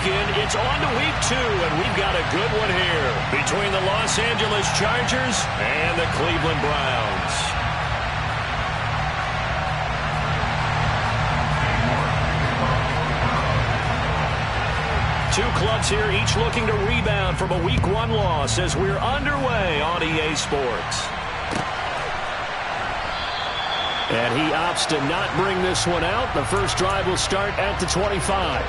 weekend. It's on to week 2, and we've got a good one here between the Los Angeles Chargers and the Cleveland Browns. Two clubs here, each looking to rebound from a Week 1 loss as we're underway on EA Sports. And he opts to not bring this one out. The first drive will start at the 25.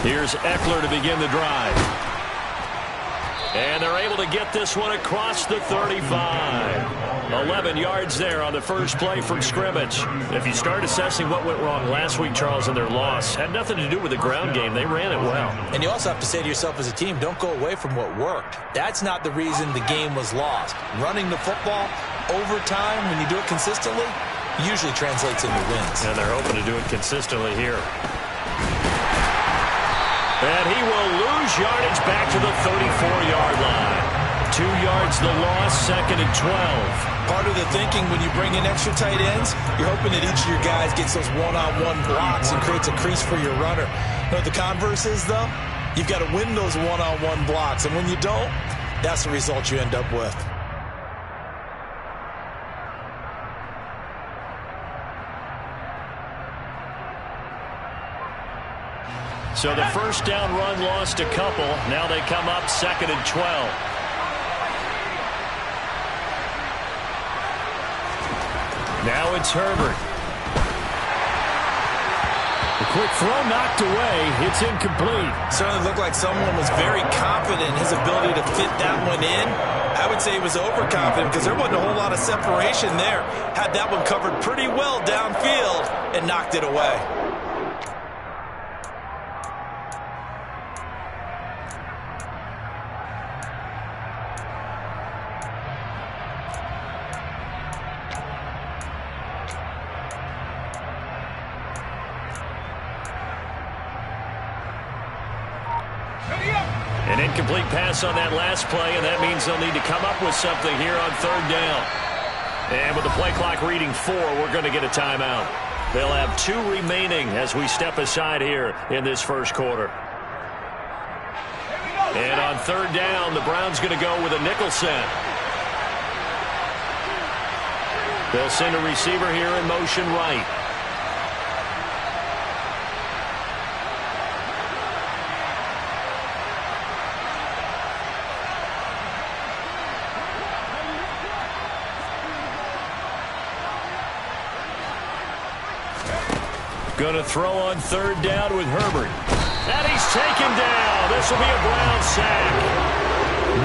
Here's Eckler to begin the drive. And they're able to get this one across the 35. 11 yards there on the first play from scrimmage. If you start assessing what went wrong last week, Charles, in their loss, had nothing to do with the ground game. They ran it well. And you also have to say to yourself as a team, don't go away from what worked. That's not the reason the game was lost. Running the football over time, when you do it consistently, usually translates into wins. And they're hoping to do it consistently here. And he will lose yardage back to the 34-yard line. 2 yards the loss, 2nd and 12. Part of the thinking when you bring in extra tight ends, you're hoping that each of your guys gets those one-on-one blocks and creates a crease for your runner. You know what the converse is, though? You've got to win those one-on-one blocks. And when you don't, that's the result you end up with. So the first down run lost a couple. Now they come up 2nd and 12. Now it's Herbert. The quick throw knocked away. It's incomplete. Certainly looked like someone was very confident in his ability to fit that one in. I would say he was overconfident because there wasn't a whole lot of separation there. Had that one covered pretty well downfield and knocked it away. An incomplete pass on that last play, and that means they'll need to come up with something here on 3rd down. And with the play clock reading 4, we're going to get a timeout. They'll have 2 remaining as we step aside here in this first quarter. And on 3rd down, the Browns going to go with a nickel set. They'll send a receiver here in motion right. Going to throw on 3rd down with Herbert. And he's taken down. This will be a Brown sack.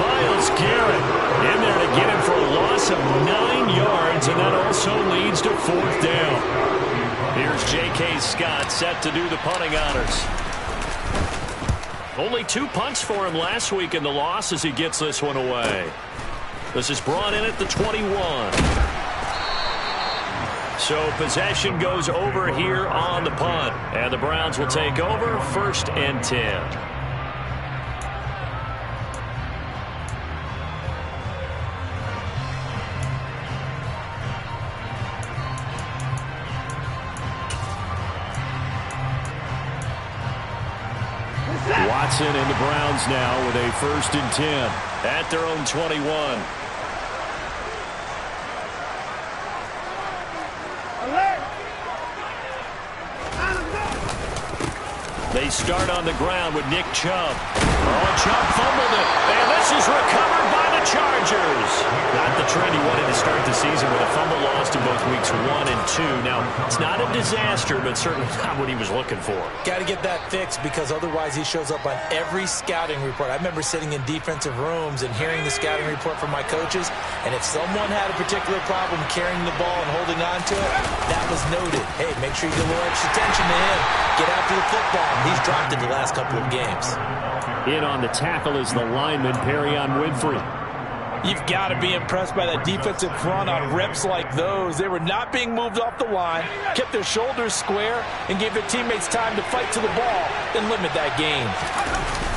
Myles Garrett in there to get him for a loss of 9 yards, and that also leads to 4th down. Here's J.K. Scott set to do the punting honors. Only 2 punts for him last week in the loss as he gets this one away. This is brought in at the 21. So possession goes over here on the punt. And the Browns will take over 1st and 10. Watson and the Browns now with a 1st and 10 at their own 21. They start on the ground with Nick Chubb. Oh, Chubb fumbled it. And this is recovered by the Chargers. Not the trend he wanted to start the season with a fumble lost in both weeks 1 and 2. Now, it's not a disaster, but certainly not what he was looking for. Got to get that fixed because otherwise he shows up on every scouting report. I remember sitting in defensive rooms and hearing the scouting report from my coaches, and if someone had a particular problem carrying the ball and holding on to it, that was noted. Hey, make sure you give a little extra attention to him. Get after the football. He's dropped it the last couple of games. In on the tackle is the lineman, Perrion Winfrey. You've got to be impressed by that defensive front on reps like those. They were not being moved off the line, kept their shoulders square, and gave their teammates time to fight to the ball and limit that gain.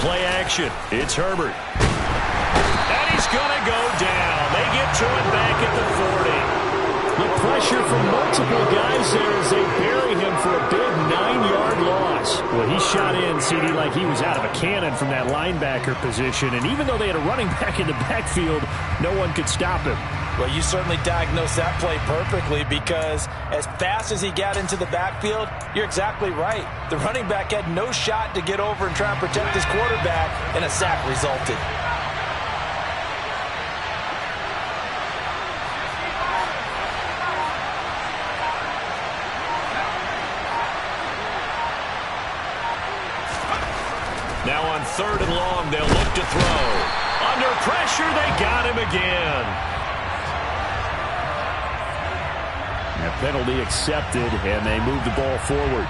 Play action. It's Herbert. And he's going to go down. They get to it back at the 40. The pressure from multiple guys there as they bury him for a big 9-yard loss. Well, he shot in, CD, like he was out of a cannon from that linebacker position. And even though they had a running back in the backfield, no one could stop him. Well, you certainly diagnosed that play perfectly because as fast as he got into the backfield, you're exactly right. The running back had no shot to get over and try and protect his quarterback, and a sack resulted. Now on 3rd and long, they'll look to throw. Under pressure, they got him again. A penalty accepted, and they move the ball forward.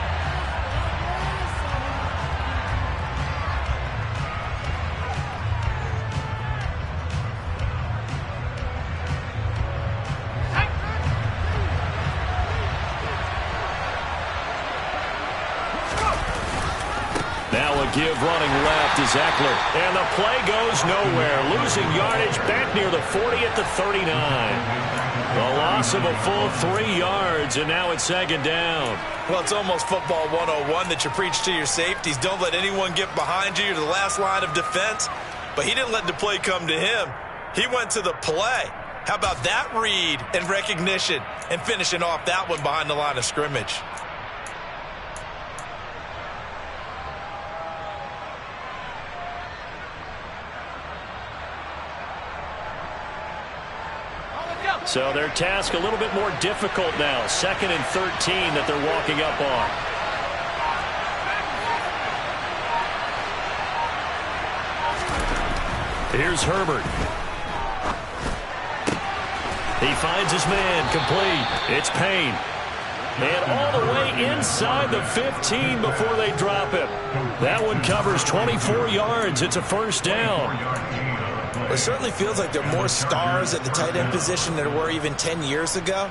Give running left is Eckler. And the play goes nowhere. Losing yardage back near the 40 at the 39. A loss of a full 3 yards, and now it's 2nd down. Well, it's almost football 101 that you preach to your safeties. Don't let anyone get behind you. You're the last line of defense. But he didn't let the play come to him. He went to the play. How about that read and recognition and finishing off that one behind the line of scrimmage? So their task a little bit more difficult now. 2nd and 13 that they're walking up on. Here's Herbert. He finds his man, complete. It's Payne. And all the way inside the 15 before they drop him. That one covers 24 yards. It's a 1st down. It certainly feels like there are more stars at the tight end position than there were even 10 years ago.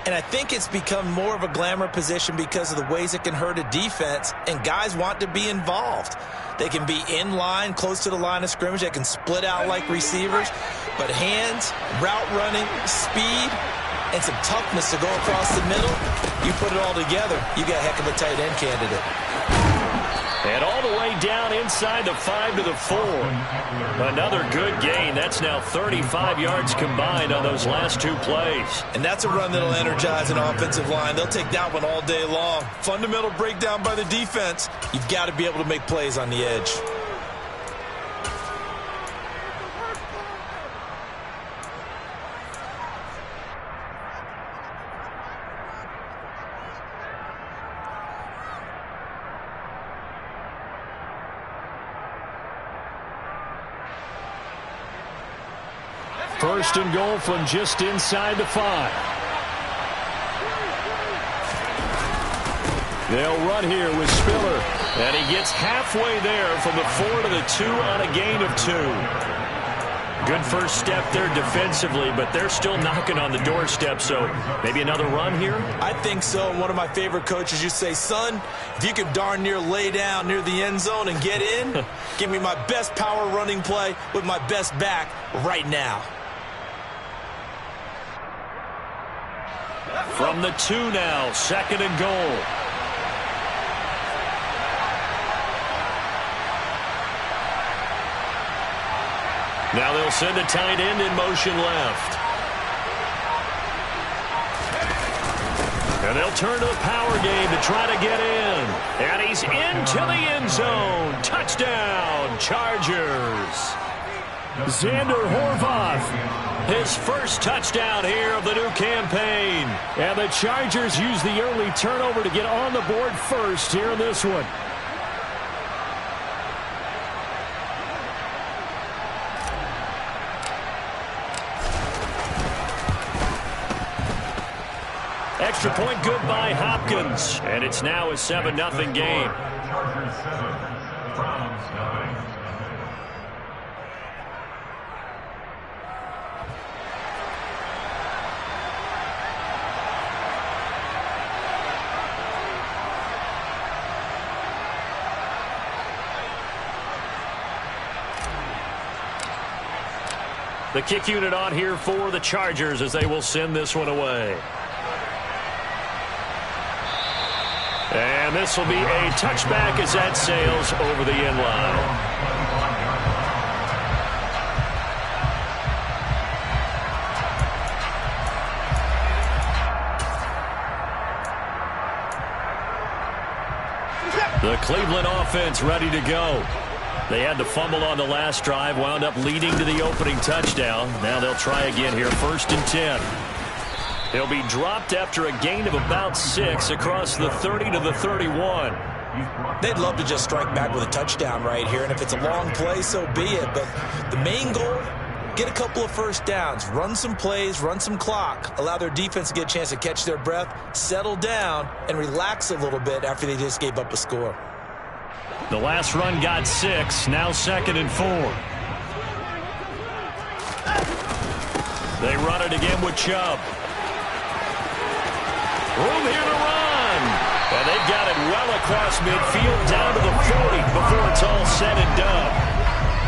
And I think it's become more of a glamour position because of the ways it can hurt a defense, and guys want to be involved. They can be in line, close to the line of scrimmage. They can split out like receivers. But hands, route running, speed, and some toughness to go across the middle, you put it all together, you got a heck of a tight end candidate. And all the way down inside the 5 to the 4. Another good gain. That's now 35 yards combined on those last 2 plays. And that's a run that'll energize an offensive line. They'll take that one all day long. Fundamental breakdown by the defense. You've got to be able to make plays on the edge. First and goal from just inside the 5. They'll run here with Spiller. And he gets halfway there from the 4 to the 2 on a gain of 2. Good first step there defensively, but they're still knocking on the doorstep, so maybe another run here? I think so. And one of my favorite coaches used to say, son, if you can darn near lay down near the end zone and get in, give me my best power running play with my best back right now. From the 2 now, 2nd and goal. Now they'll send the tight end in motion left. And they'll turn to the power game to try to get in. And he's into the end zone. Touchdown, Chargers. Xander Horvath, his first touchdown here of the new campaign. And the Chargers use the early turnover to get on the board first here in this one. Extra point good by Hopkins. And it's now a 7-0 game. The kick unit on here for the Chargers as they will send this one away. And this will be a touchback as that sails over the end line. The Cleveland offense ready to go. They had to fumble on the last drive, wound up leading to the opening touchdown. Now they'll try again here, 1st and 10. He'll be dropped after a gain of about 6 across the 30 to the 31. They'd love to just strike back with a touchdown right here, and if it's a long play, so be it. But the main goal, get a couple of first downs, run some plays, run some clock, allow their defense to get a chance to catch their breath, settle down, and relax a little bit after they just gave up a score. The last run got 6, now 2nd and 4. They run it again with Chubb. Room here to run. And they've got it well across midfield down to the 40 before it's all said and done.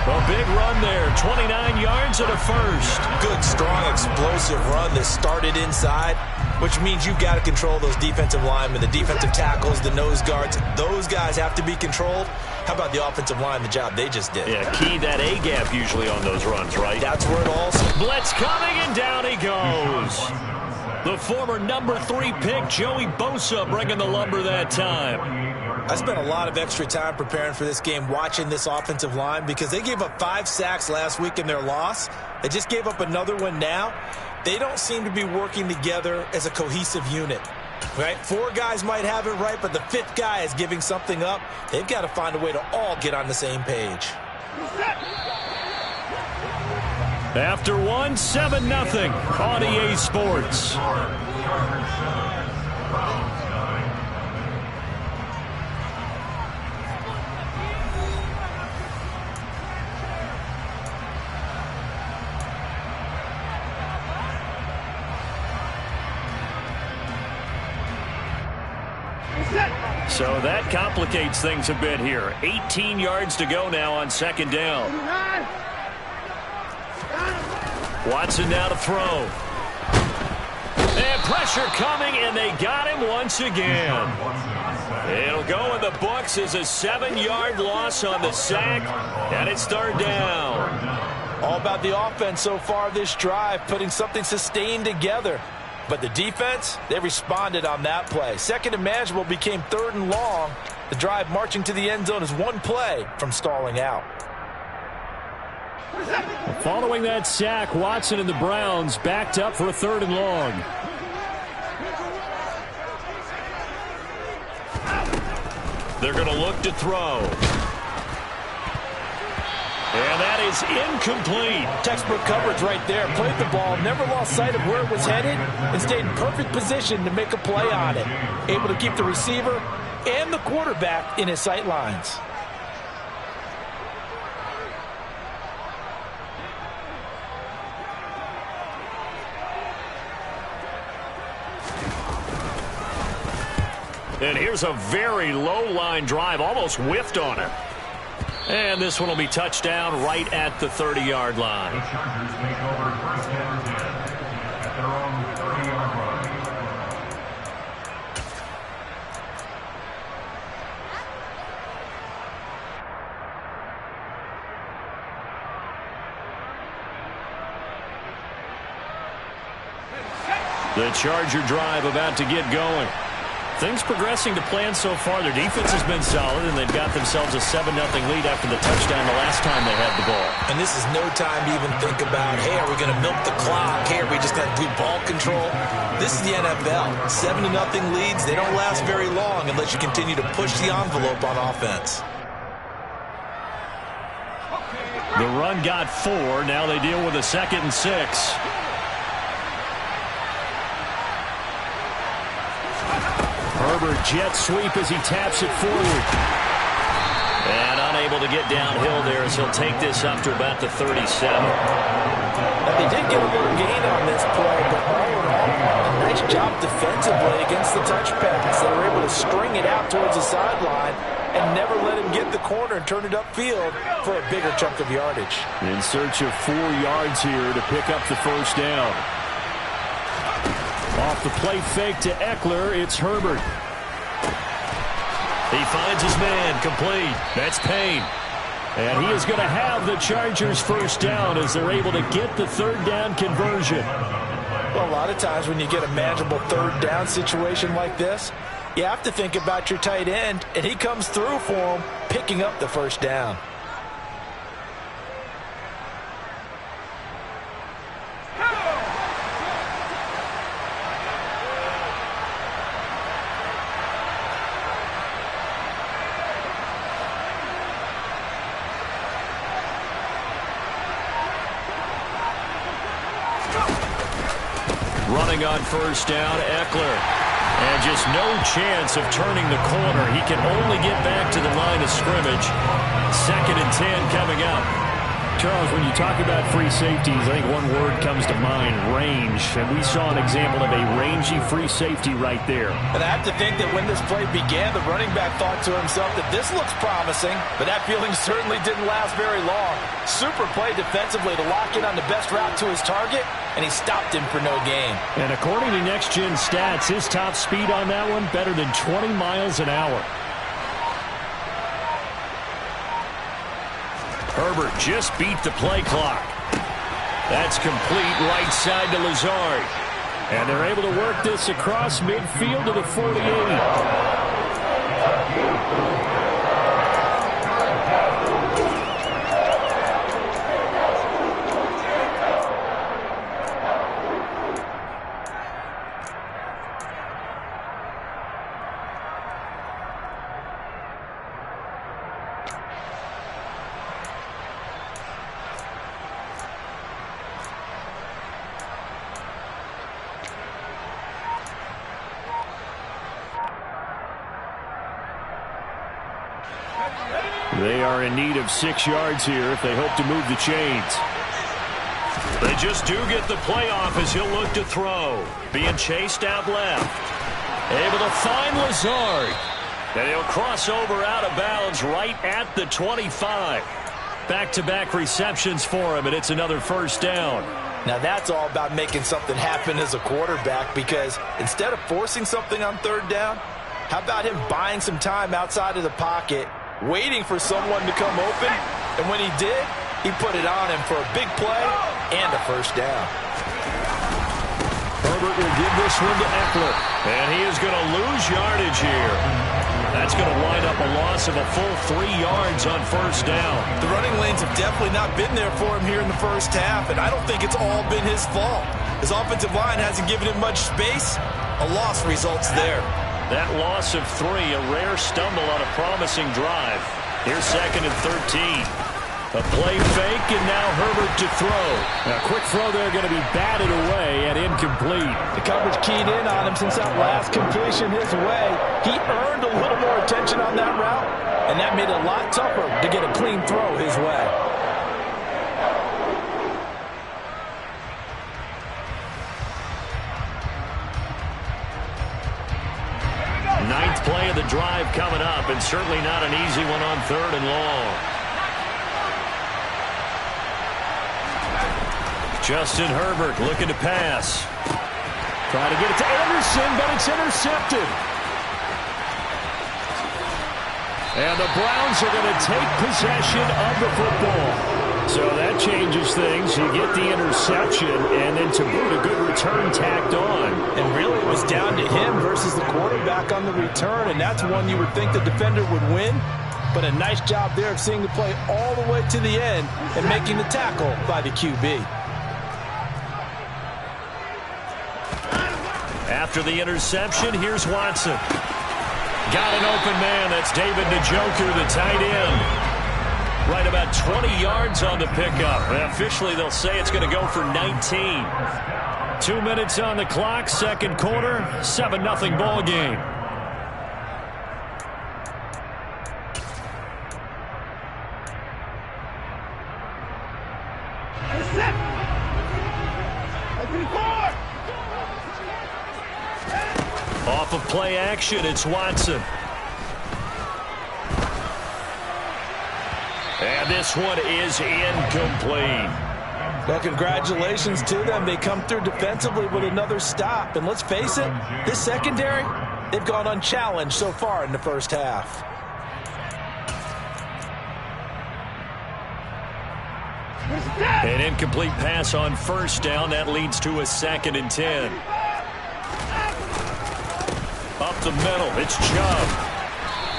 A big run there, 29 yards and a first. Good, strong, explosive run that started inside, which means you've got to control those defensive linemen, the defensive tackles, the nose guards. Those guys have to be controlled. How about the offensive line, the job they just did? Yeah, key that A-gap usually on those runs, right? That's where it all starts. Blitz coming, and down he goes. The former number 3 pick, Joey Bosa, bringing the lumber that time. I spent a lot of extra time preparing for this game, watching this offensive line, because they gave up 5 sacks last week in their loss. They just gave up another one now. They don't seem to be working together as a cohesive unit. Right? 4 guys might have it right, but the 5th guy is giving something up. They've got to find a way to all get on the same page. After 1, 7-0 on EA Sports. So that complicates things a bit here. 18 yards to go now on 2nd down. Watson now to throw. And pressure coming, and they got him once again. It'll go in the books as a 7-yard loss on the sack, and it's 3rd down. All about the offense so far this drive, putting something sustained together. But the defense, they responded on that play. 2nd and manageable became 3rd and long. The drive marching to the end zone is 1 play from stalling out. Following that sack, Watson and the Browns backed up for a 3rd and long. They're going to look to throw. And that is incomplete. Textbook coverage right there. Played the ball, never lost sight of where it was headed, and stayed in perfect position to make a play on it. Able to keep the receiver and the quarterback in his sight lines. And here's a very low-line drive, almost whiffed on it. And this one will be touchdown right at the 30-yard line. The Chargers take over 1st and 10 at their own 30-yard line. The Charger drive about to get going. Things progressing to plan so far. Their defense has been solid, and they've got themselves a 7-0 lead after the touchdown the last time they had the ball. And this is no time to even think about, hey, are we going to milk the clock? Hey, are we just going to do ball control? This is the NFL. 7-0 leads, they don't last very long unless you continue to push the envelope on offense. The run got 4. Now they deal with a 2nd and 6. Herbert jet sweep as he taps it forward. And unable to get downhill there as he'll take this up to about the 37. Now, they did get a little gain on this play, but all in all, a nice job defensively against the touch pass. They were able to string it out towards the sideline and never let him get the corner and turn it upfield for a bigger chunk of yardage. In search of 4 yards here to pick up the first down. Off the play fake to Eckler, it's Herbert. He finds his man, complete. That's Payne. And he is going to have the Chargers first down as they're able to get the third down conversion. Well, a lot of times when you get a manageable third down situation like this, you have to think about your tight end, and he comes through for him, picking up the first down. Running on first down, Eckler. And just no chance of turning the corner. He can only get back to the line of scrimmage. 2nd and 10 coming up. Charles, when you talk about free safeties, I think one word comes to mind, range. And we saw an example of a rangy free safety right there. And I have to think that when this play began, the running back thought to himself that this looks promising, but that feeling certainly didn't last very long. Super play defensively to lock in on the best route to his target, and he stopped him for no gain. And according to Next Gen Stats, his top speed on that one, better than 20 miles an hour. Herbert just beat the play clock. That's complete right side to Lazard. And they're able to work this across midfield to the 48. They are in need of 6 yards here if they hope to move the chains. They just do get the play off as he'll look to throw. Being chased out left. Able to find Lazard. And he'll cross over out of bounds right at the 25. Back-to-back receptions for him, and it's another first down. Now that's all about making something happen as a quarterback, because instead of forcing something on third down, how about him buying some time outside of the pocket, waiting for someone to come open, and when he did, he put it on him for a big play and a first down. Herbert will give this one to Eckler, and he is going to lose yardage here. That's going to wind up a loss of a full 3 yards on first down. The running lanes have definitely not been there for him here in the first half, and I don't think it's all been his fault. His offensive line hasn't given him much space. A loss results there. That loss of 3, a rare stumble on a promising drive. Here's 2nd and 13. A play fake, and now Herbert to throw. A quick throw there going to be batted away and incomplete. The coverage keyed in on him since that last completion his way. He earned a little more attention on that route, and that made it a lot tougher to get a clean throw his way. Ninth play of the drive coming up, and certainly not an easy one on 3rd and long. Justin Herbert looking to pass. Trying to get it to Anderson, but it's intercepted. And the Browns are going to take possession of the football. So that changes things. You get the interception, and then to boot, a good return tacked on. And really it was down to him versus the quarterback on the return, and that's one you would think the defender would win. But a nice job there of seeing the play all the way to the end and making the tackle by the QB. After the interception, here's Watson. Got an open man. That's David Njoku, the tight end. Right about 20 yards on the pickup. And officially, they'll say it's going to go for 19. 2 minutes on the clock, second quarter, 7-0 ball game. Off of play action, it's Watson. And this one is incomplete. Well, congratulations to them. They come through defensively with another stop. And let's face it, this secondary, they've gone unchallenged so far in the first half. An incomplete pass on first down. That leads to a 2nd and 10. Up the middle, it's Chubb.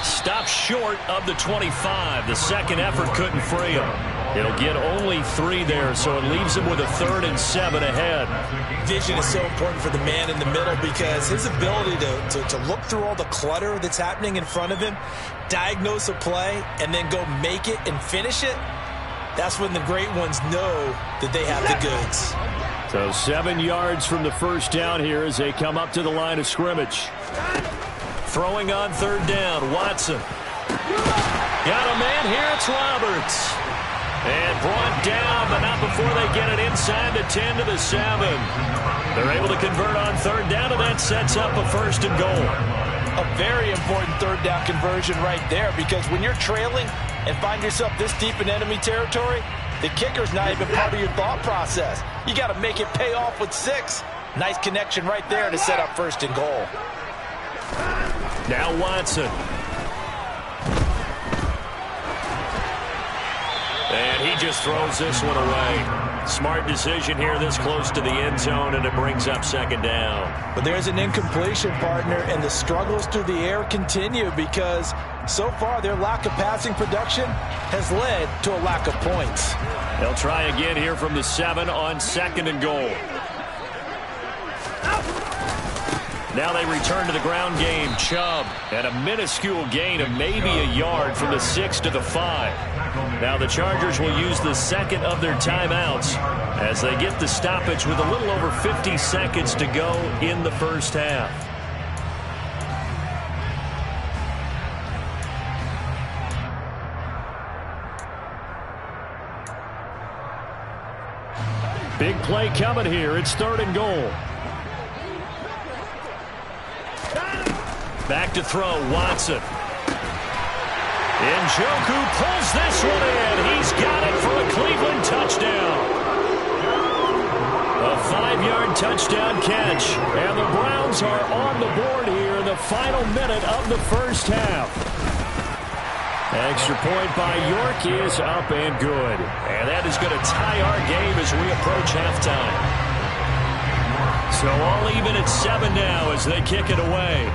Stopped short of the 25. The second effort couldn't free him. He'll get only 3 there, so it leaves him with a 3rd and 7 ahead. Vision is so important for the man in the middle because his ability to look through all the clutter that's happening in front of him, diagnose a play, and then go make it and finish it, that's when the great ones know that they have the goods. So 7 yards from the first down here as they come up to the line of scrimmage. Throwing on 3rd down, Watson. Got a man here, it's Roberts. And brought down, but not before they get it inside the 10 to the 7. They're able to convert on 3rd down, and that sets up a 1st and goal. A very important 3rd down conversion right there, because when you're trailing and find yourself this deep in enemy territory, the kicker's not even part of your thought process. You got to make it pay off with 6. Nice connection right there to set up 1st and goal. Now Watson. And he just throws this one away. Smart decision here this close to the end zone, and it brings up 2nd down. But there's an incompletion, partner, and the struggles through the air continue because so far their lack of passing production has led to a lack of points. They'll try again here from the 7 on 2nd and goal. Now they return to the ground game. Chubb at a minuscule gain of maybe a yard from the 6 to the 5. Now the Chargers will use the 2nd of their timeouts as they get the stoppage with a little over 50 seconds to go in the first half. Big play coming here. It's 3rd and goal. Back to throw, Watson. Njoku pulls this one in. He's got it for a Cleveland touchdown. A 5-yard touchdown catch. And the Browns are on the board here in the final minute of the first half. Extra point by York is up and good. And that is going to tie our game as we approach halftime. So all even at 7 now as they kick it away.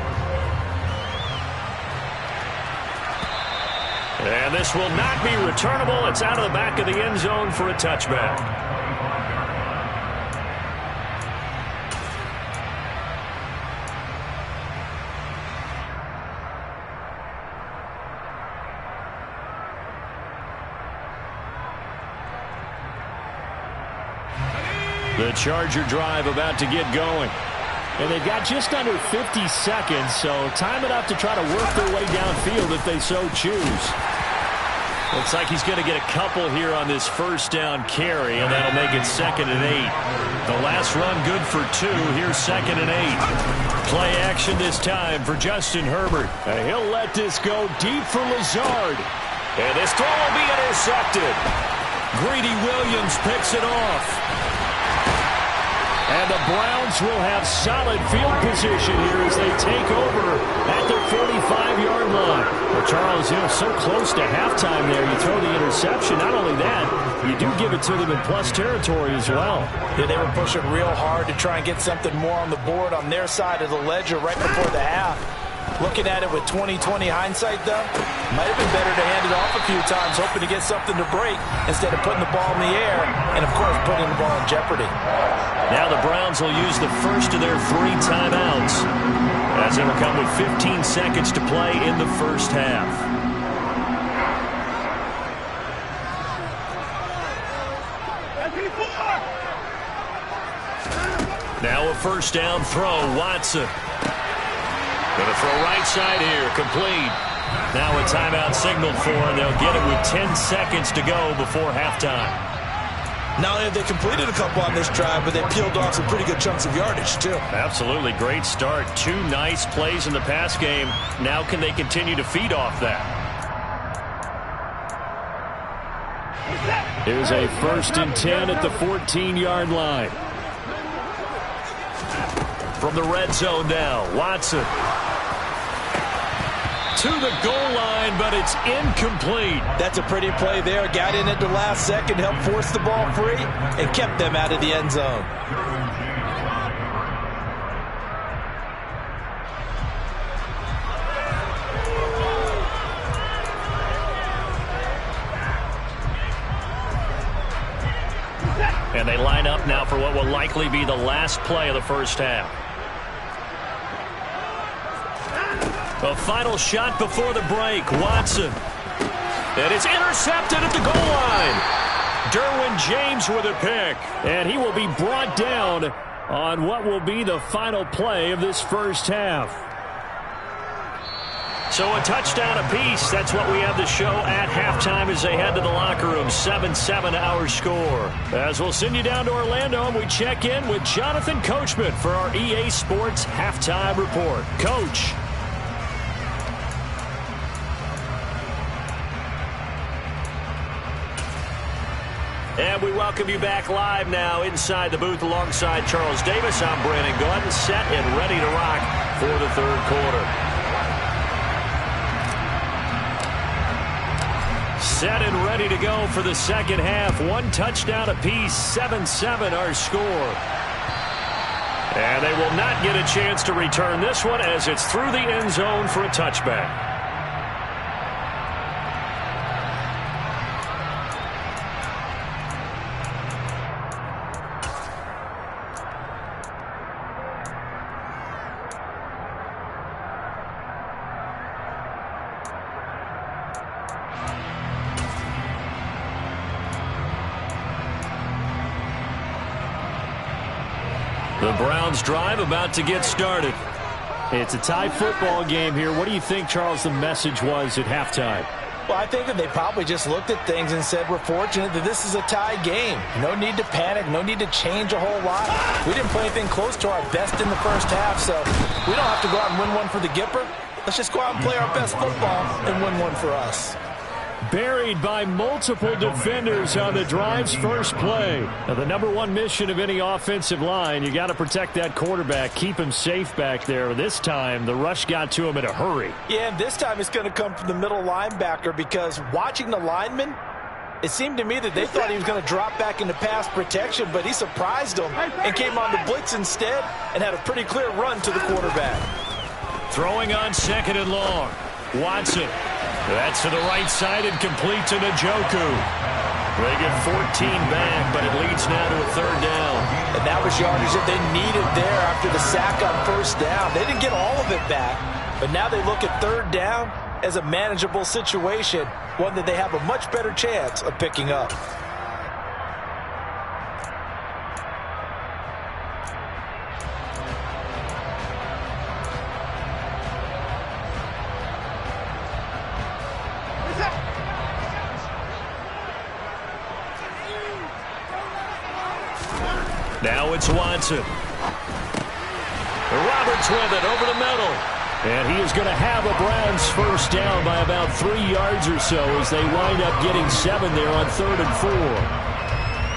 And this will not be returnable. It's out of the back of the end zone for a touchback. The Charger drive about to get going. And they've got just under 50 seconds, so time enough to try to work their way downfield if they so choose. Looks like he's going to get a couple here on this first down carry, and that'll make it 2nd and 8. The last run good for 2. Here's 2nd and 8. Play action this time for Justin Herbert. And he'll let this go deep for Lazard. And this throw will be intercepted. Greedy Williams picks it off. And the Browns will have solid field position here as they take over at their 45-yard line. Well, Charles, so close to halftime there. You throw the interception. Not only that, you do give it to them in plus territory as well. Yeah, they were pushing real hard to try and get something more on the board on their side of the ledger right before the half. Looking at it with 20/20 hindsight, though, might have been better to hand it off a few times, hoping to get something to break instead of putting the ball in the air and, of course, putting the ball in jeopardy. Now the Browns will use the first of their 3 timeouts as it will come with 15 seconds to play in the first half. Now a first down throw, Watson. Going to throw right side here, complete. Now a timeout signaled for, and they'll get it with 10 seconds to go before halftime. Not only have they completed a couple on this drive, but they peeled off some pretty good chunks of yardage, too. Absolutely. Great start. 2 nice plays in the pass game. Now can they continue to feed off that? Here's a 1st and 10 at the 14-yard line. From the red zone now, Watson. To the goal line, but it's incomplete. That's a pretty play there. Got in at the last second, helped force the ball free, and kept them out of the end zone. And they line up now for what will likely be the last play of the first half. A final shot before the break. Watson. And it's intercepted at the goal line. Derwin James with a pick. And he will be brought down on what will be the final play of this first half. So a touchdown apiece. That's what we have to show at halftime as they head to the locker room. 7-7 our score. As we'll send you down to Orlando and we check in with Jonathan Coachman for our EA Sports Halftime Report. Coach. And we welcome you back live now inside the booth alongside Charles Davis. I'm Brandon Gaudin, set and ready to rock for the third quarter. Set and ready to go for the second half. One touchdown apiece, 7-7 our score. And they will not get a chance to return this one as it's through the end zone for a touchback. The Browns drive about to get started. It's a tie football game here. What do you think, Charles, the message was at halftime? Well, I think that they probably just looked at things and said, we're fortunate that this is a tie game. No need to panic. No need to change a whole lot. We didn't play anything close to our best in the first half, so we don't have to go out and win one for the Gipper. Let's just go out and play our best football and win one for us. Buried by multiple defenders on the drive's first play. Now, the number one mission of any offensive line, you got to protect that quarterback, keep him safe back there. This time, the rush got to him in a hurry. Yeah, and this time it's going to come from the middle linebacker because watching the lineman, it seemed to me that they thought he was going to drop back into pass protection, but he surprised them and came on the blitz instead and had a pretty clear run to the quarterback. Throwing on 2nd and long. Watson. That's to the right side and complete to Njoku. They get 14 back, but it leads now to a 3rd down. And that was yardage that they needed there after the sack on 1st down. They didn't get all of it back, but now they look at 3rd down as a manageable situation, one that they have a much better chance of picking up. Now it's Watson. Roberts with it over the middle. And he is going to have a Browns 1st down by about 3 yards or so as they wind up getting 7 there on 3rd and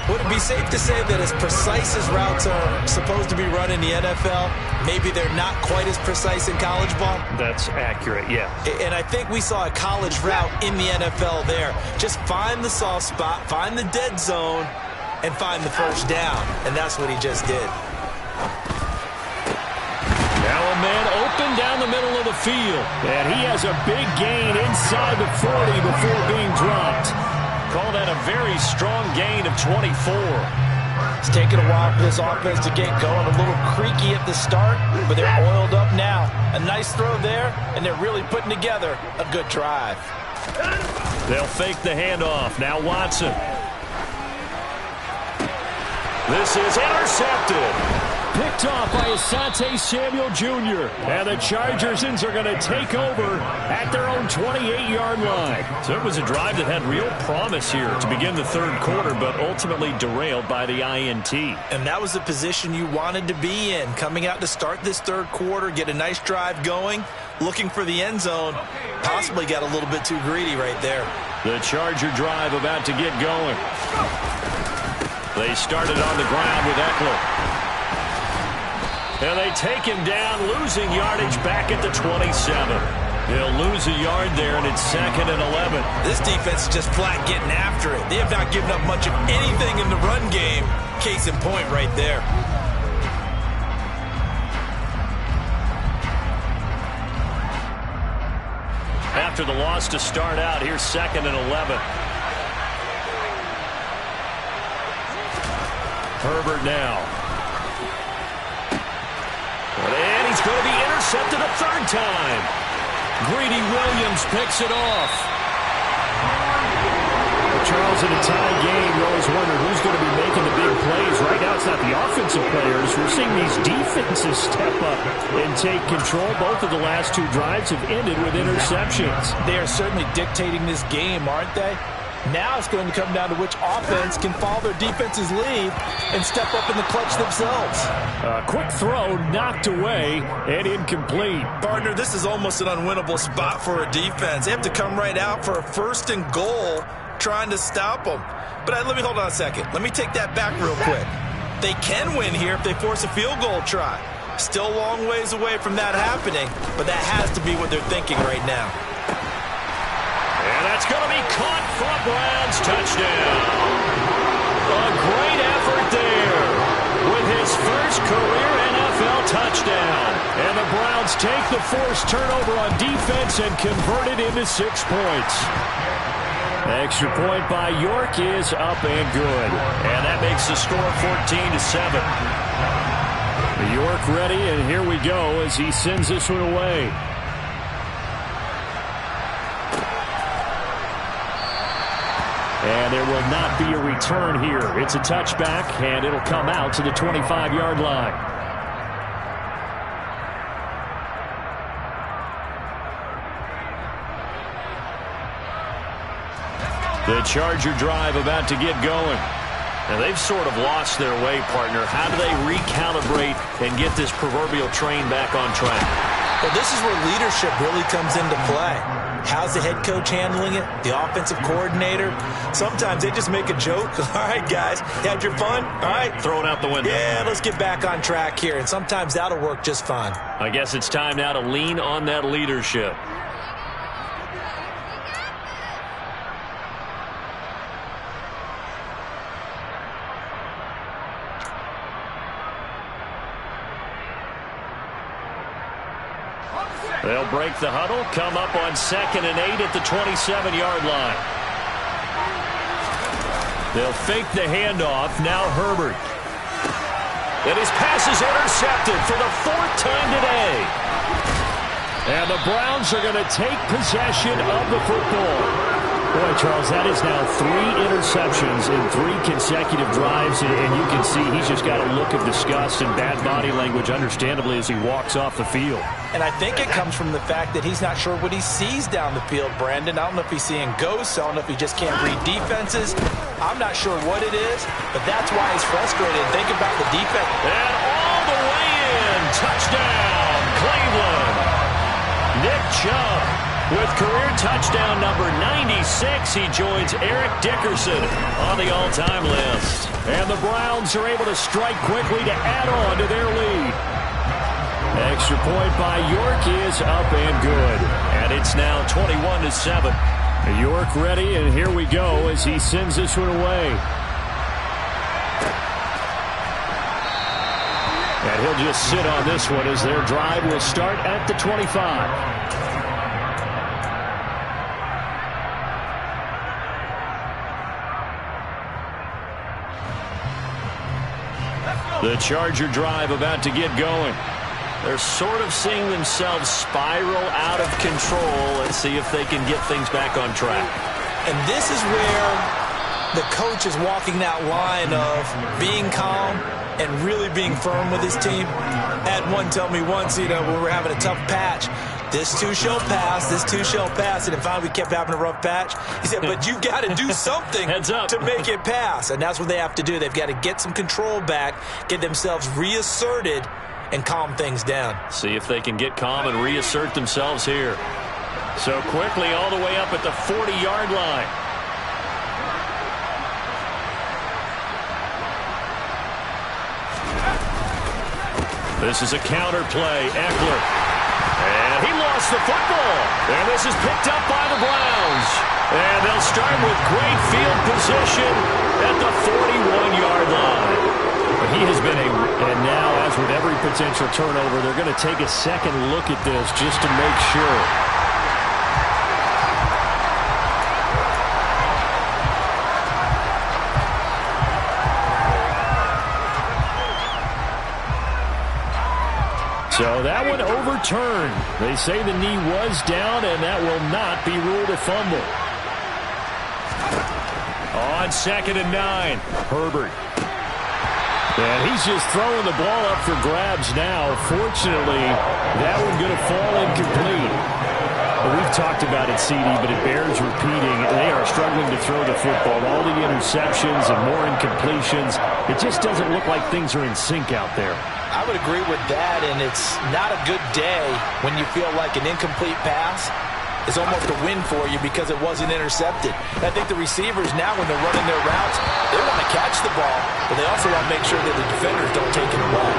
4. Would it be safe to say that as precise as routes are supposed to be run in the NFL, maybe they're not quite as precise in college ball? That's accurate, yeah. And I think we saw a college route in the NFL there. Just find the soft spot, find the dead zone, and find the 1st down. And that's what he just did. Now a man open down the middle of the field. And he has a big gain inside the 40 before being dropped. Call that a very strong gain of 24. It's taken a while for this offense to get going. A little creaky at the start, but they're oiled up now. A nice throw there, and they're really putting together a good drive. They'll fake the handoff. Now Watson. This is intercepted. Picked off by Asante Samuel Jr. And the Chargers are going to take over at their own 28-yard line. So it was a drive that had real promise here to begin the 3rd quarter, but ultimately derailed by the INT. And that was the position you wanted to be in. Coming out to start this 3rd quarter, get a nice drive going, looking for the end zone. Possibly got a little bit too greedy right there. The Charger drive about to get going. They started on the ground with Eckler. And they take him down, losing yardage back at the 27. They'll lose a yard there, and it's 2nd and 11. This defense is just flat getting after it. They have not given up much of anything in the run game. Case in point right there. After the loss to start out, here's 2nd and 11. Herbert now. And he's going to be intercepted a 3rd time. Greedy Williams picks it off. Charles, in a tie game, you always wonder who's going to be making the big plays. Right now, it's not the offensive players. We're seeing these defenses step up and take control. Both of the last 2 drives have ended with interceptions. They are certainly dictating this game, aren't they? Now it's going to come down to which offense can follow their defense's lead and step up in the clutch themselves. A quick throw knocked away and incomplete. Partner, this is almost an unwinnable spot for a defense. They have to come right out for a 1st and goal trying to stop them. But let me hold on a second. Let me take that back real quick. They can win here if they force a field goal try. Still a long ways away from that happening, but that has to be what they're thinking right now. And that's going to be caught for a Browns touchdown. A great effort there with his first career NFL touchdown. And the Browns take the forced turnover on defense and convert it into 6 points. Extra point by York is up and good. And that makes the score 14-7. York ready, and here we go as he sends this one away. And there will not be a return here. It's a touchback, and it'll come out to the 25-yard line. The Charger drive about to get going. Now, they've sort of lost their way, partner. How do they recalibrate and get this proverbial train back on track? Well, this is where leadership really comes into play. How's the head coach handling it? The offensive coordinator? Sometimes they just make a joke. All right, guys, you had your fun? All right. Throw it out the window. Yeah, let's get back on track here. And sometimes that'll work just fine. I guess it's time now to lean on that leadership. They'll break the huddle, come up on 2nd and 8 at the 27-yard line. They'll fake the handoff. Now Herbert. And his pass is intercepted for the 4th time today. And the Browns are going to take possession of the football. Boy, Charles, that is now 3 interceptions in 3 consecutive drives, and you can see he's just got a look of disgust and bad body language, understandably, as he walks off the field. And I think it comes from the fact that he's not sure what he sees down the field, Brandon. I don't know if he's seeing ghosts. I don't know if he just can't read defenses. I'm not sure what it is, but that's why he's frustrated. Think about the defense. And all the way in. Touchdown, Cleveland. Nick Chubb with career touchdown number 96. He joins Eric Dickerson on the all-time list. And the Browns are able to strike quickly to add on to their lead. Extra point by York is up and good. And it's now 21-7. York ready, and here we go as he sends this one away. And he'll just sit on this one as their drive will start at the 25. The Charger drive about to get going. They're sort of seeing themselves spiral out of control. Let's see if they can get things back on track. And this is where the coach is walking that line of being calm and really being firm with his team. I had one tell me once, when we were having a tough patch, this too shall pass, this too shall pass. And then finally we kept having a rough patch. He said, but you've got to do something to make it pass. And that's what they have to do. They've got to get some control back, get themselves reasserted, and calm things down. See if they can get calm and reassert themselves here. So quickly all the way up at the 40-yard line. This is a counter play. Eckler. And he lost the football. And this is picked up by the Browns. And they'll start with great field position at the 41-yard line. He has been and now, as with every potential turnover, they're going to take a second look at this just to make sure. So that one overturned. They say the knee was down, and that will not be ruled a fumble. On 2nd and 9, Herbert. And he's just throwing the ball up for grabs now. Fortunately, that one going to fall incomplete. Well, we've talked about it, CD, but it bears repeating. They are struggling to throw the football. All the interceptions and more incompletions. It just doesn't look like things are in sync out there. I would agree with that, and it's not a good day when you feel like an incomplete pass is almost a win for you because it wasn't intercepted. And I think the receivers now, when they're running their routes, they want to catch the ball, but they also want to make sure that the defenders don't take it away.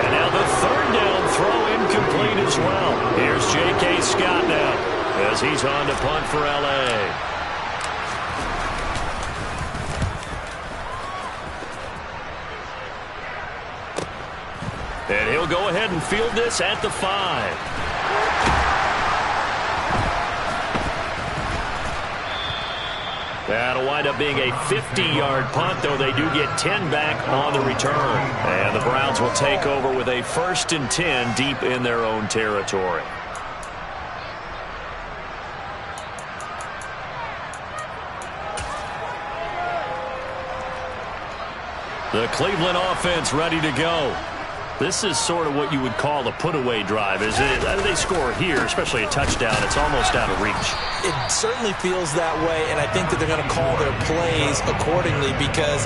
And now the 3rd down throw incomplete as well. Here's J.K. Scott now as he's on to punt for L.A. And he'll go ahead and field this at the 5. That'll wind up being a 50-yard punt, though they do get 10 back on the return. And the Browns will take over with a 1st and 10 deep in their own territory. The Cleveland offense ready to go. This is sort of what you would call a put-away drive, isn't it? They score here, especially a touchdown. It's almost out of reach. It certainly feels that way, and I think that they're going to call their plays accordingly because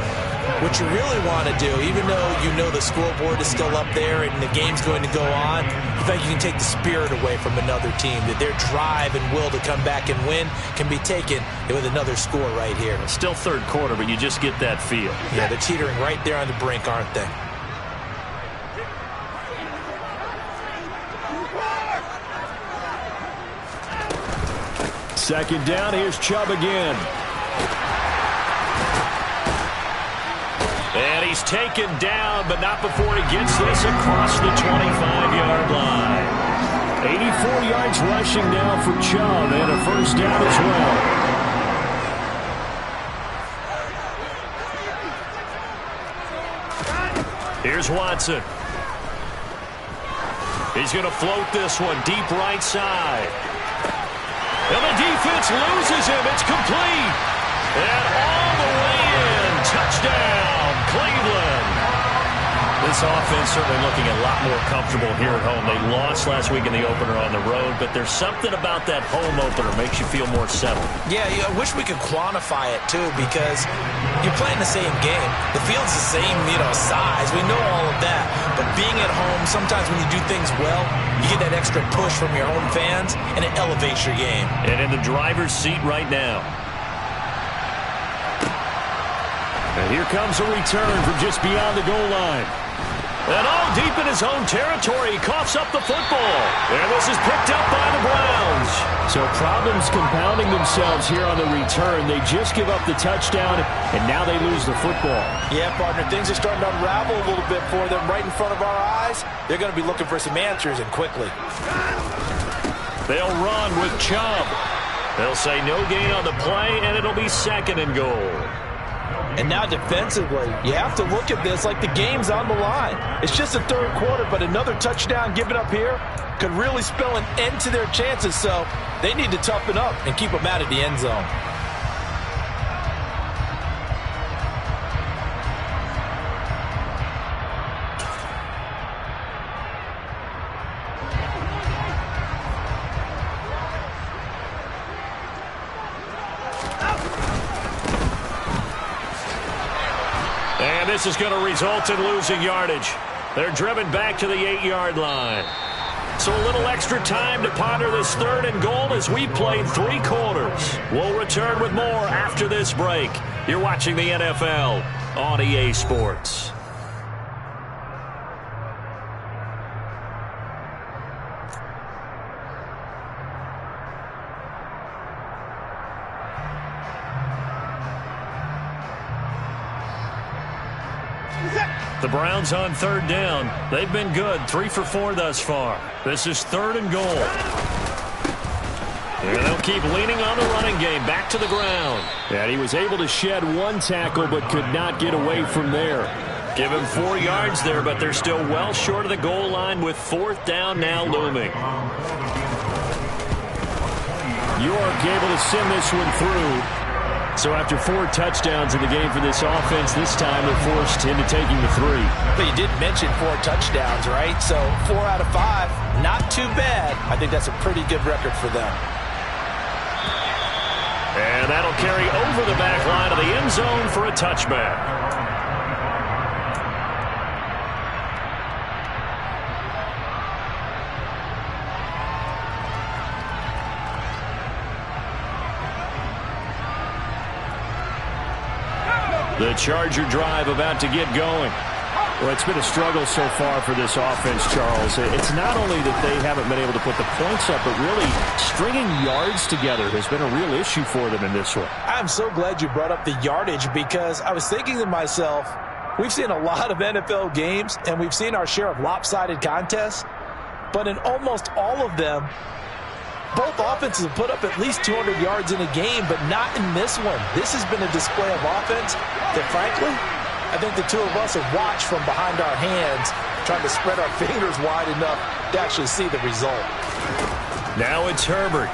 what you really want to do, even though you know the scoreboard is still up there and the game's going to go on, you think you can take the spirit away from another team, that their drive and will to come back and win can be taken with another score right here. It's still 3rd quarter, but you just get that feel. Yeah, they're teetering right there on the brink, aren't they? Second down, here's Chubb again. And he's taken down, but not before he gets this across the 25-yard line. 84 yards rushing now for Chubb, and a 1st down as well. Here's Watson. He's going to float this one deep right side. And the defense loses him. It's complete. And all the way in. Touchdown, Cleveland. This offense certainly looking a lot more comfortable here at home. They lost last week in the opener on the road, but there's something about that home opener makes you feel more settled. Yeah, I wish we could quantify it, too, because you're playing the same game. The field's the same, size. We know all of that. But being at home, sometimes when you do things well, you get that extra push from your home fans, and it elevates your game. And in the driver's seat right now. And here comes a return from just beyond the goal line. And all deep in his own territory, he coughs up the football. And this is picked up by the Browns. So problems compounding themselves here on the return. They just give up the touchdown, and now they lose the football. Yeah, partner, things are starting to unravel a little bit for them right in front of our eyes. They're going to be looking for some answers, and quickly. They'll run with Chubb. They'll say no gain on the play, and it'll be 2nd and goal. And now defensively, you have to look at this like the game's on the line. It's just the 3rd quarter, but another touchdown given up here could really spell an end to their chances. So they need to toughen up and keep them out of the end zone. And this is going to result in losing yardage. They're driven back to the 8-yard line. So a little extra time to ponder this 3rd and goal as we played 3 quarters. We'll return with more after this break. You're watching the NFL on EA Sports. The Browns on 3rd down. They've been good, 3 for 4 thus far. This is 3rd and goal. And they'll keep leaning on the running game. Back to the ground. And he was able to shed 1 tackle but could not get away from there. Give him 4 yards there, but they're still well short of the goal line with 4th down now looming. York able to send this one through. So after 4 touchdowns in the game for this offense, this time they're forced into taking the 3. But you did mention 4 touchdowns, right? So 4 out of 5, not too bad. I think that's a pretty good record for them. And that'll carry over the back line of the end zone for a touchback. The Charger drive about to get going. Well, it's been a struggle so far for this offense, Charles. It's not only that they haven't been able to put the points up, but really stringing yards together has been a real issue for them in this one. I'm so glad you brought up the yardage because I was thinking to myself, we've seen a lot of NFL games and we've seen our share of lopsided contests, but in almost all of them, both offenses have put up at least 200 yards in a game, but not in this one. This has been a display of offense that, frankly, I think the two of us have watched from behind our hands, trying to spread our fingers wide enough to actually see the result. Now it's Herbert.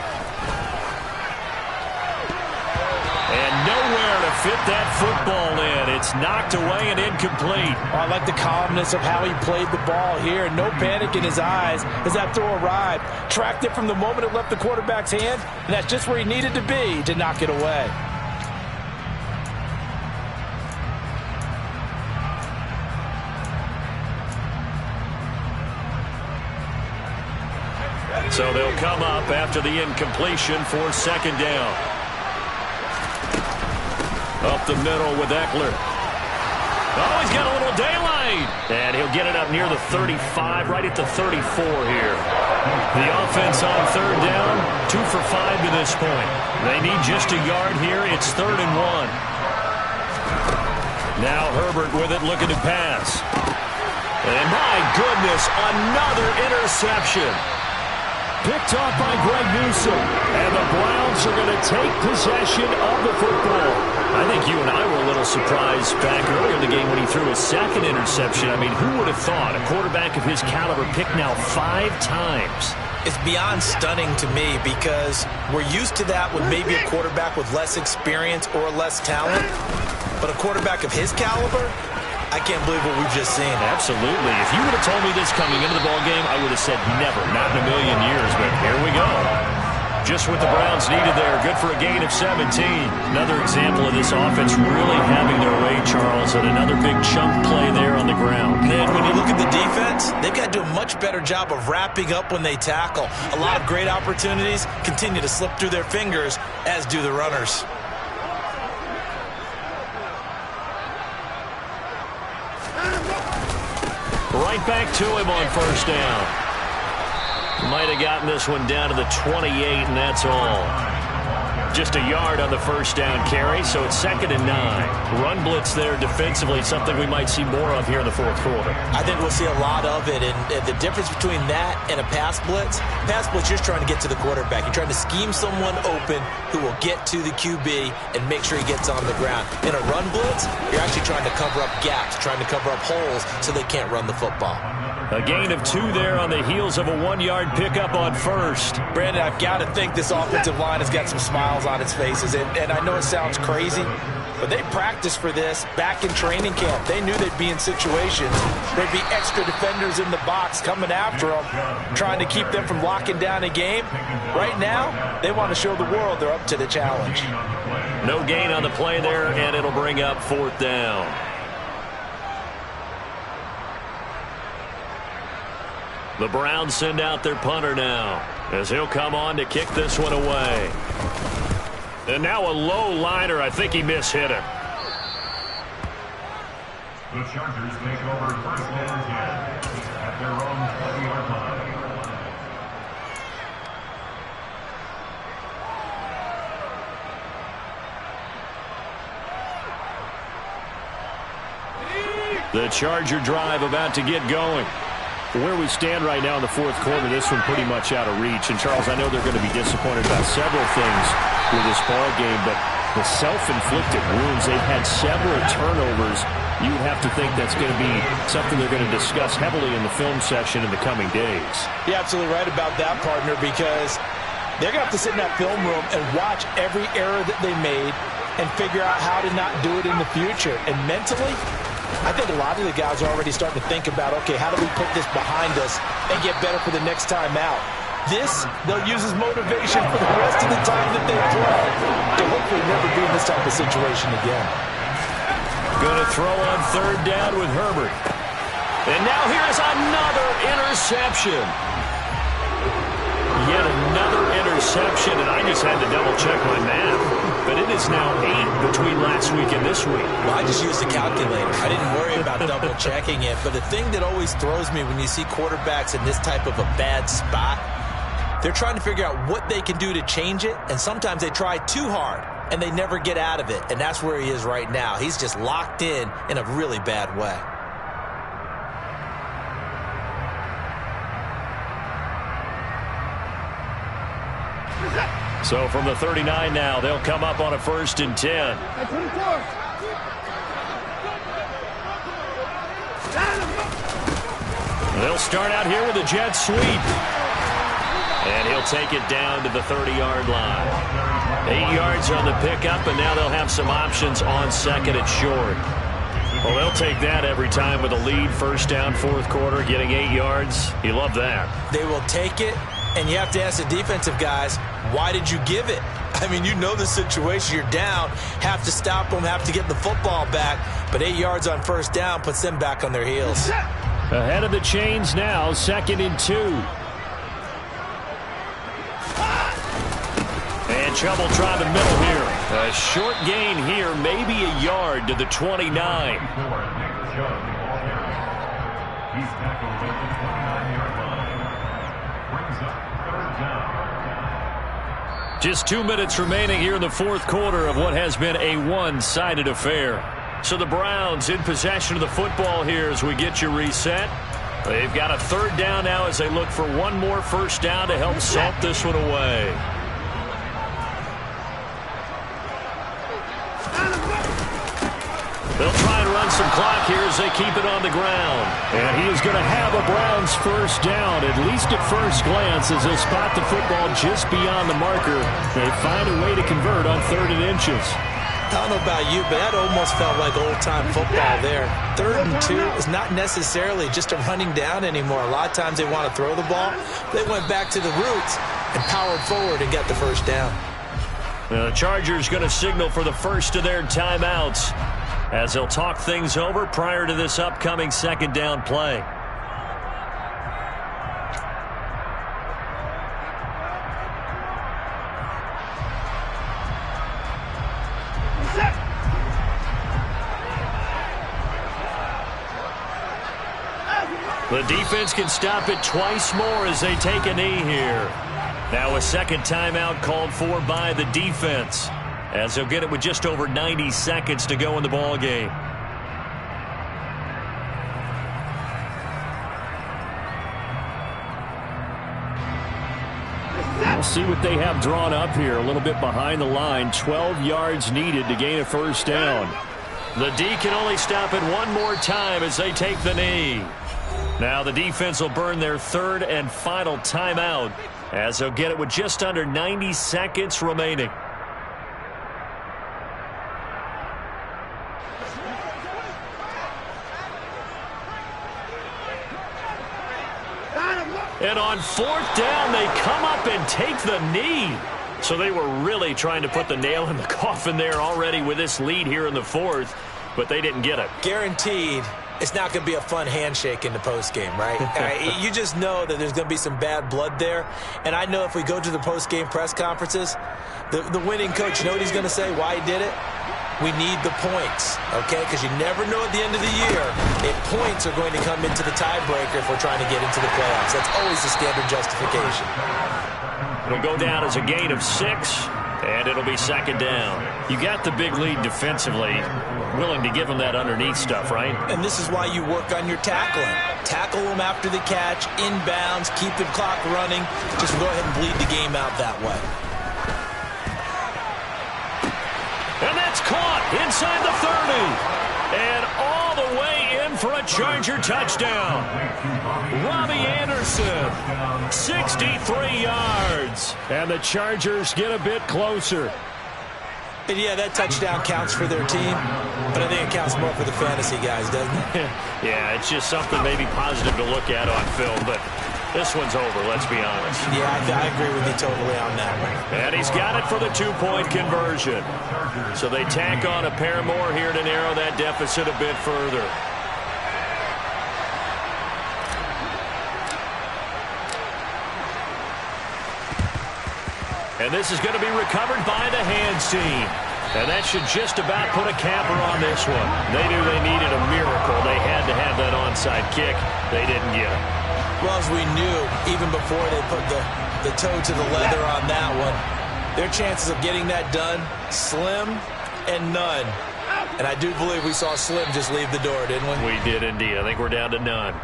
And nowhere to fit that football in. It's knocked away and incomplete. I like the calmness of how he played the ball here. No panic in his eyes as that throw arrived. Tracked it from the moment it left the quarterback's hand, and that's just where he needed to be to knock it away. So they'll come up after the incompletion for 2nd down. Up the middle with Eckler. Oh, he's got a little daylight. And he'll get it up near the 35, right at the 34 here. The offense on 3rd down, 2 for 5 to this point. They need just a yard here. It's 3rd and 1. Now Herbert with it, looking to pass. And my goodness, another interception. Picked off by Greg Newsome. And the Browns are going to take possession of the football. I think you and I were a little surprised back earlier in the game when he threw his 2nd interception. I mean, who would have thought a quarterback of his caliber picked now 5 times? It's beyond stunning to me because we're used to that with maybe a quarterback with less experience or less talent. But a quarterback of his caliber, I can't believe what we've just seen. Absolutely. If you would have told me this coming into the ballgame, I would have said never, not in a million years. But here we go. Just what the Browns needed there. Good for a gain of 17. Another example of this offense really having their way, Charles, and another big chunk play there on the ground. And when you look at the defense, they've got to do a much better job of wrapping up when they tackle. A lot of great opportunities continue to slip through their fingers, as do the runners. Right back to him on 1st down. Might have gotten this one down to the 28, and that's all. Just a yard on the 1st down carry, so it's 2nd and 9. Run blitz there defensively, something we might see more of here in the 4th quarter. I think we'll see a lot of it, and the difference between that and a pass blitz, you're just trying to get to the quarterback. You're trying to scheme someone open who will get to the QB and make sure he gets on the ground. In a run blitz, you're actually trying to cover up gaps, trying to cover up holes so they can't run the football. A gain of 2 there on the heels of a 1-yard pickup on 1st. Brandon, I've got to think this offensive line has got some smiles on its faces, and I know it sounds crazy, but they practiced for this back in training camp. They knew they'd be in situations. There'd be extra defenders in the box coming after them, trying to keep them from locking down a game. Right now, they want to show the world they're up to the challenge. No gain on the play there, and it'll bring up 4th down. The Browns send out their punter now, as he'll come on to kick this one away. And now a low liner. I think he mishit him. The Chargers take over first and 10 at their own 20-yard line. The Charger drive about to get going. Where we stand right now in the fourth quarter, this one pretty much out of reach. And, Charles, I know they're going to be disappointed about several things with this ball game, but the self-inflicted wounds, they've had several turnovers. You have to think that's going to be something they're going to discuss heavily in the film session in the coming days. You're absolutely right about that, partner, because they're going to have to sit in that film room and watch every error that they made and figure out how to not do it in the future. And mentally, I think a lot of the guys are already starting to think about, okay, how do we put this behind us and get better for the next time out? This, they'll use as motivation for the rest of the time that they play to hopefully never be in this type of situation again. Going to throw on third down with Herbert. And now here's another interception. Yet another interception, and I just had to double-check my math. But it is now 8 between last week and this week. Well, I just used a calculator. I didn't worry about double-checking it. But the thing that always throws me when you see quarterbacks in this type of a bad spot, they're trying to figure out what they can do to change it, and sometimes they try too hard, and they never get out of it. And that's where he is right now. He's just locked in a really bad way. So from the 39 now, they'll come up on a 1st and 10. They'll start out here with a jet sweep. And he'll take it down to the 30-yard line. 8 yards on the pickup, and now they'll have some options on second and short. Well, they'll take that every time with a lead, first down, fourth quarter, getting 8 yards. You love that. They will take it, and you have to ask the defensive guys, why did you give it? I mean, you know the situation. You're down, have to stop them, have to get the football back. But 8 yards on first down puts them back on their heels. Ahead of the chains now, 2nd and 2. And trouble trying the middle here. A short gain here, maybe a yard to the 29. He's tackled at the 29-yard line. Brings up third down. Just 2 minutes remaining here in the fourth quarter of what has been a one-sided affair. So the Browns in possession of the football here as we get you reset. They've got a third down now as they look for one more first down to help salt this one away. They'll try and run some clock here as they keep it on the ground. And he is going to have a Browns first down, at least at first glance, as they'll spot the football just beyond the marker. They find a way to convert on 3rd and inches. I don't know about you, but that almost felt like old-time football there. 3rd and 2 is not necessarily just a running down anymore. A lot of times they want to throw the ball. They went back to the roots and powered forward and got the first down. The Chargers going to signal for the first of their timeouts as they'll talk things over prior to this upcoming second down play. The defense can stop it twice more as they take a knee here. Now a second timeout called for by the defense, as they'll get it with just over 90 seconds to go in the ball game. We'll see what they have drawn up here. A little bit behind the line. 12 yards needed to gain a first down. The D can only stop it one more time as they take the knee. Now the defense will burn their third and final timeout as they'll get it with just under 90 seconds remaining. And on fourth down, they come up and take the knee. So they were really trying to put the nail in the coffin there already with this lead here in the fourth, but they didn't get it. Guaranteed it's not going to be a fun handshake in the postgame, right? You just know that there's going to be some bad blood there. And I know if we go to the postgame press conferences, the winning coach, you know what he's going to say, why he did it? We need the points, okay? Because you never know at the end of the year if points are going to come into the tiebreaker if we're trying to get into the playoffs. That's always the standard justification. It'll go down as a gain of 6, and it'll be second down. You got the big lead defensively, willing to give them that underneath stuff, right? And this is why you work on your tackling. Tackle them after the catch, inbounds, keep the clock running. Just go ahead and bleed the game out that way. And that's caught inside the 30. And all the way in for a Charger touchdown. Robbie Anderson, 63 yards. And the Chargers get a bit closer. And yeah, that touchdown counts for their team, but I think it counts more for the fantasy guys, doesn't it? Yeah, it's just something maybe positive to look at on film, but this one's over, let's be honest. Yeah, I agree with you totally on that one. And he's got it for the 2-point conversion. So they tack on a pair more here to narrow that deficit a bit further. And this is going to be recovered by the hands team. And that should just about put a capper on this one. They knew they needed a miracle. They had to have that onside kick. They didn't get it. Well, as we knew, even before they put the toe to the leather on that one, their chances of getting that done, slim and none. And I do believe we saw Slim just leave the door, didn't we? We did indeed. I think we're down to none.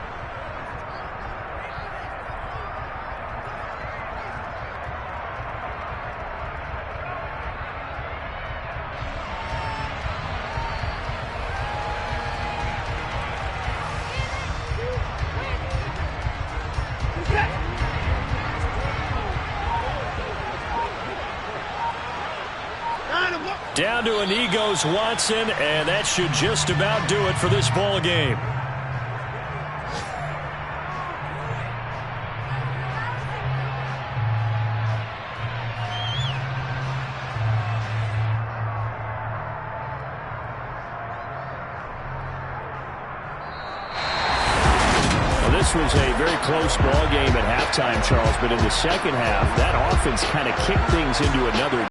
Down to an Egos Watson, and that should just about do it for this ball game. This was a very close ball game at halftime, Charles, but in the second half, that offense kind of kicked things into another